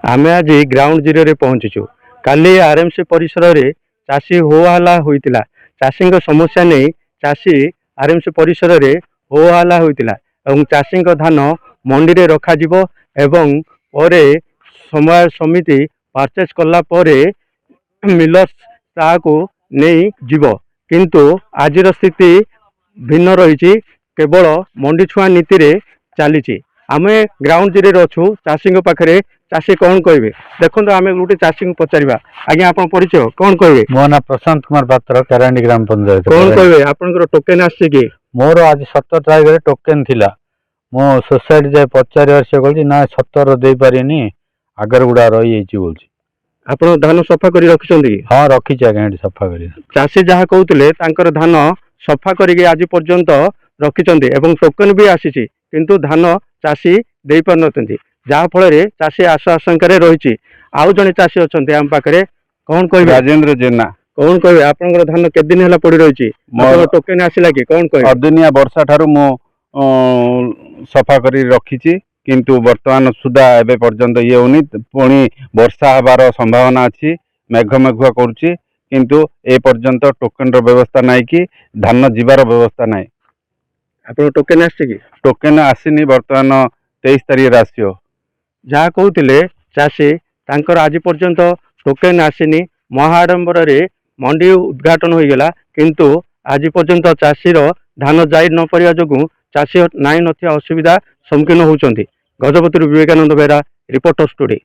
आमे आज ground zero रे पहुंचीचु। काली आरएमसी परिसर रे चाषी हो हल्ला होइतिला। चाषी समस्या नहीं चाषी आरएमसी परिसर रे हो हल्ला होइतिला एवं चाषी धान मंडी रे रखा जिवो एवं परे समय समिति परचेज कला परे मिलर्स ताको नहीं जीवो किंतु आजिर स्थिति भिन्न रही। केवल मंडी छुआ नीति रे चली। आम ग्राउंड जीरो अच्छु चाषी पाखे चाषी कौन कहे देखो आम गोटे चाषी को पचार आज्ञा आप परिचय कौन कहे। मो ना प्रशांत कुमार पात्र केरांडी ग्राम पंचायत। कौन कहे आपन टोकेन आसी कि मोर आज 17 तारीख टोकेन थिला मो सोसाइटी जाए पचार से कहली ना 17 दे पारिनी आगर गुड़ा रही बोल आप धान सफा कर रखिंट। हाँ रखी आज्ञा सफा कर चाषी जहाँ कहते धान सफा करके आज पर्यंत रखिंट एवं टोकन भी आसी किंतु धान चाषी दे पार न जहाँ फल चाषी आशा आशंका रही। आउ जड़े चाषी अच्छा आम पाखे कौन कह राजेंद्र जेना कौन कहे आप धान के दिन है पड़ी रही टोकेन आसला कि कौन कह अदिनिया वर्षा ठारू मो सफा कर रखी किंतु वर्तमान सुधा एवं पर्यंत ये होनी पुणी वर्षा हबार संभावना अच्छी मेघ मेघुआ करुच्ची किंतु ए पर्यंत टोकेन व्यवस्था नाई कि धान जीवार व्यवस्था नाई। आप टोकेन आसी कि टोकेन आसीनी वर्तमान 23 तारीख आसो जहाँ कहते चाषी आज पर्यंत टोकेन आसीनी महाआडंबर रे मंडी उद्घाटन हो गला किंतु आज पर्यंत चाषीर धान जाई न परिया जोगु चाषी नाई नथिया असुविधा सम्मुखीन होउचंती। Gajapati Vivekanand Behera reporters today.